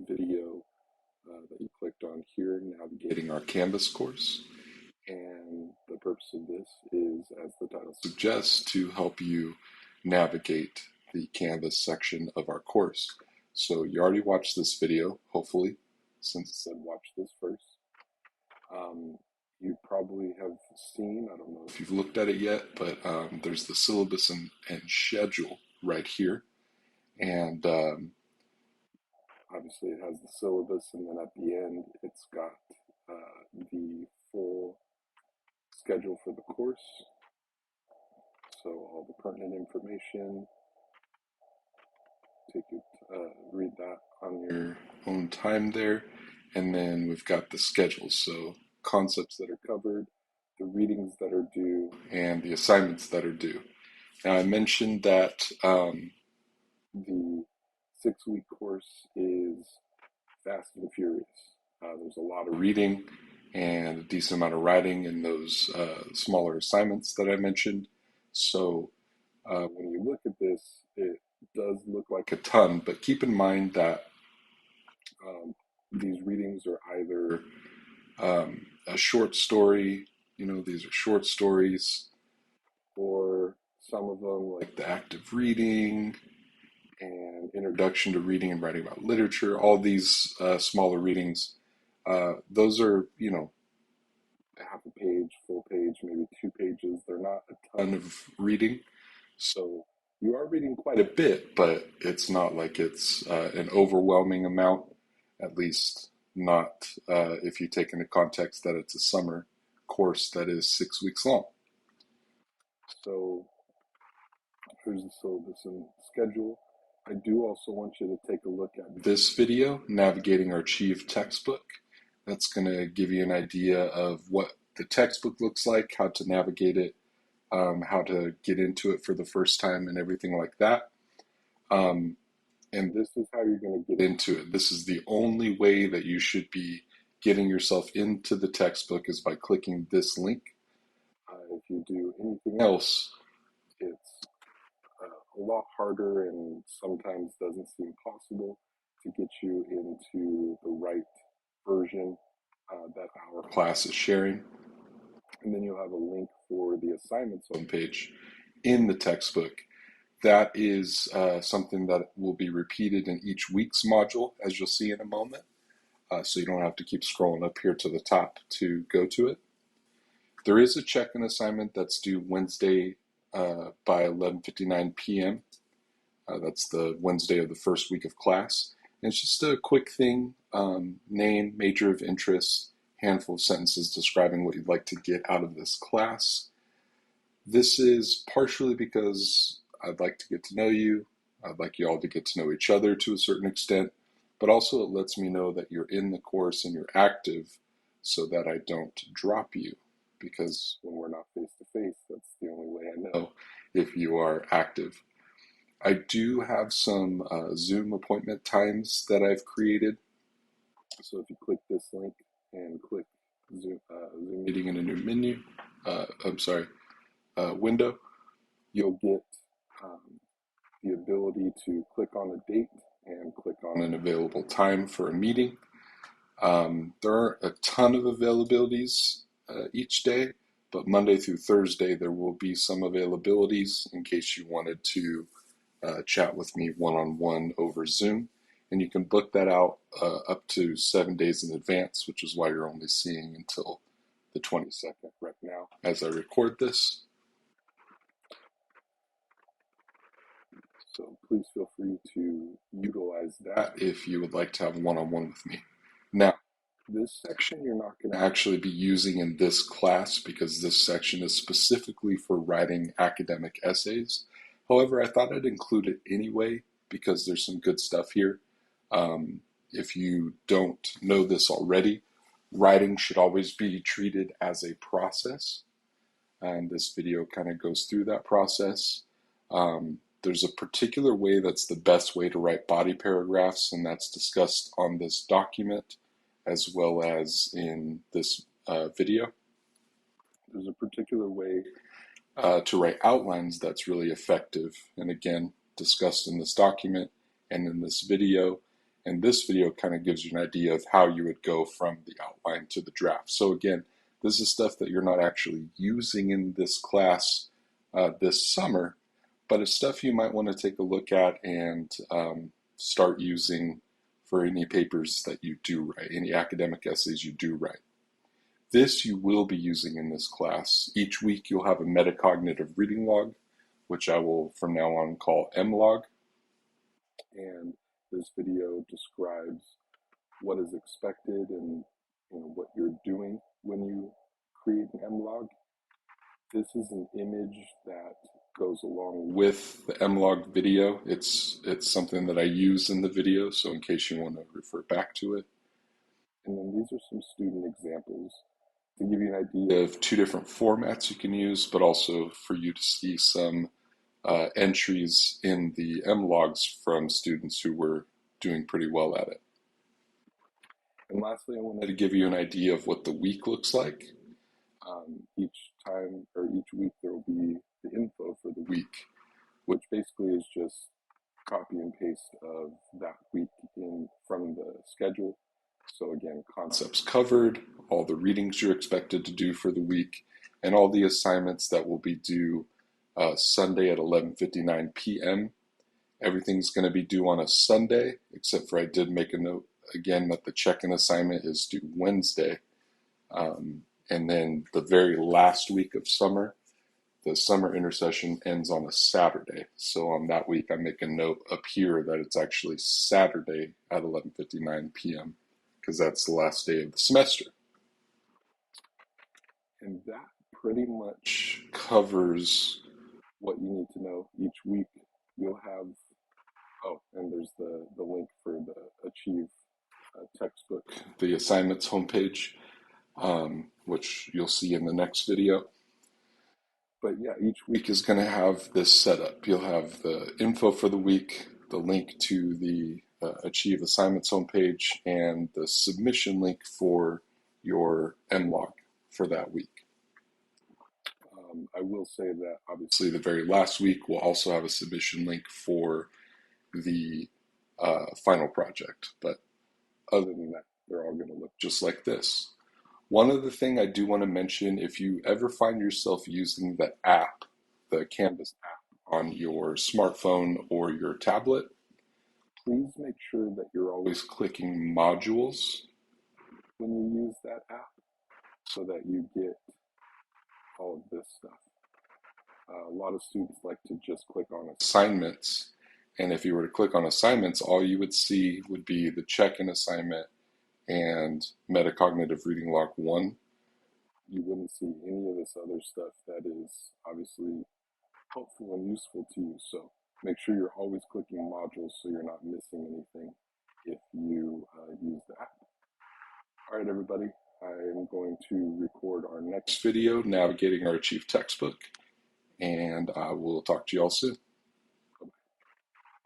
video that you clicked on here, navigating our Canvas course. And the purpose of this is, as the title suggests, to help you navigate the Canvas section of our course. So you already watched this video, hopefully, since it said watch this first. You probably have seen, I don't know if you've looked at it yet, but there's the syllabus and schedule right here. And obviously it has the syllabus, and then at the end it's got the full schedule for the course. So all the pertinent information, read that on your own time there. And then we've got the schedule, so concepts that are covered, the readings that are due, and the assignments that are due. Now I mentioned that the 6-week course is fast and furious. There's a lot of reading and a decent amount of writing in those smaller assignments that I mentioned. So when you look at this, it does look like a ton, but keep in mind that these readings are either a short story, these are short stories, or some of them, like the active reading and introduction to reading and writing about literature, all these smaller readings, those are, half a page, full page, maybe 2 pages. They're not a ton of reading. So you are reading quite a bit, but it's not like it's an overwhelming amount, at least not if you take into context that it's a summer course that is 6 weeks long. So here's the syllabus and schedule. I do also want you to take a look at this video, Navigating Our Achieve textbook. That's going to give you an idea of what the textbook looks like, how to navigate it, how to get into it for the first time and everything like that. And this is how you're going to get into it. This is the only way that you should be getting yourself into the textbook is by clicking this link. If you do anything else, it's a lot harder and sometimes doesn't seem possible to get you into the right version that our class is sharing. And then you'll have a link for the assignments homepage in the textbook. That is something that will be repeated in each week's module, as you'll see in a moment. So you don't have to keep scrolling up here to the top to go to it. There is a check-in assignment that's due Wednesday by 11:59 p.m. That's the Wednesday of the first week of class. And it's just a quick thing, name, major of interest, handful of sentences describing what you'd like to get out of this class. This is partially because I'd like to get to know you. I'd like you all to get to know each other to a certain extent, but also it lets me know that you're in the course and you're active so that I don't drop you, because when we're not face to face, that's the only way I know if you are active. I do have some Zoom appointment times that I've created. So if you click this link and click Zoom meeting in a new window, you'll get the ability to click on a date and click on an available time for a meeting. There aren't a ton of availabilities each day, but Monday through Thursday there will be some availabilities in case you wanted to chat with me one-on-one over Zoom. And you can book that out up to 7 days in advance, which is why you're only seeing until the 22nd right now as I record this. So please feel free to utilize that if you would like to have one-on-one with me. Now, this section you're not going to actually be using in this class because this section is specifically for writing academic essays. However, I thought I'd include it anyway because there's some good stuff here. If you don't know this already, writing should always be treated as a process. And this video kind of goes through that process. There's a particular way that's the best way to write body paragraphs, and that's discussed on this document as well as in this video. There's a particular way to write outlines that's really effective, and again, discussed in this document and in this video. And this video kind of gives you an idea of how you would go from the outline to the draft. So again, this is stuff that you're not actually using in this class this summer, but it's stuff you might want to take a look at and start using for any papers that you do write, any academic essays you do write. This you will be using in this class. Each week you'll have a metacognitive reading log, which I will from now on call MLog. And this video describes what is expected and what you're doing when you create an MLog. This is an image that goes along with the MLog video. It's something that I use in the video, so in case you want to refer back to it. And then these are some student examples to give you an idea of two different formats you can use, but also for you to see some entries in the MLogs from students who were doing pretty well at it. And lastly, I wanted to give you an idea of what the week looks like. Each time or each week there will be the info for the week, which basically is just copy and paste of that week in from the schedule. So again, concepts covered, all the readings you're expected to do for the week, and all the assignments that will be due Sunday at 11:59 p.m. Everything's going to be due on a Sunday, except for I did make a note again that the check-in assignment is due Wednesday. And then the very last week of summer, the summer intersession ends on a Saturday. So on that week, I make a note up here that it's actually Saturday at 11:59 p.m. because that's the last day of the semester. And that pretty much covers what you need to know. Each week you'll have, and there's the link for the Achieve textbook, the assignments homepage, which you'll see in the next video. But yeah, each week is going to have this setup. You'll have the info for the week, the link to the Achieve assignments homepage, and the submission link for your MLog for that week. I will say that obviously the very last week will also have a submission link for the final project. But other than that, they're all going to look just like this. One other thing I do want to mention, if you ever find yourself using the app, the Canvas app on your smartphone or your tablet, please make sure that you're always clicking modules when you use that app so that you get all of this stuff. A lot of students like to just click on assignments, and if you were to click on assignments, all you would see would be the check-in assignment and metacognitive reading log 1. You wouldn't see any of this other stuff that is obviously helpful and useful to you. So make sure you're always clicking modules so you're not missing anything if you use the app. All right, everybody, I'm going to record our next video, Navigating Our Achieve Textbook, and I will talk to you all soon.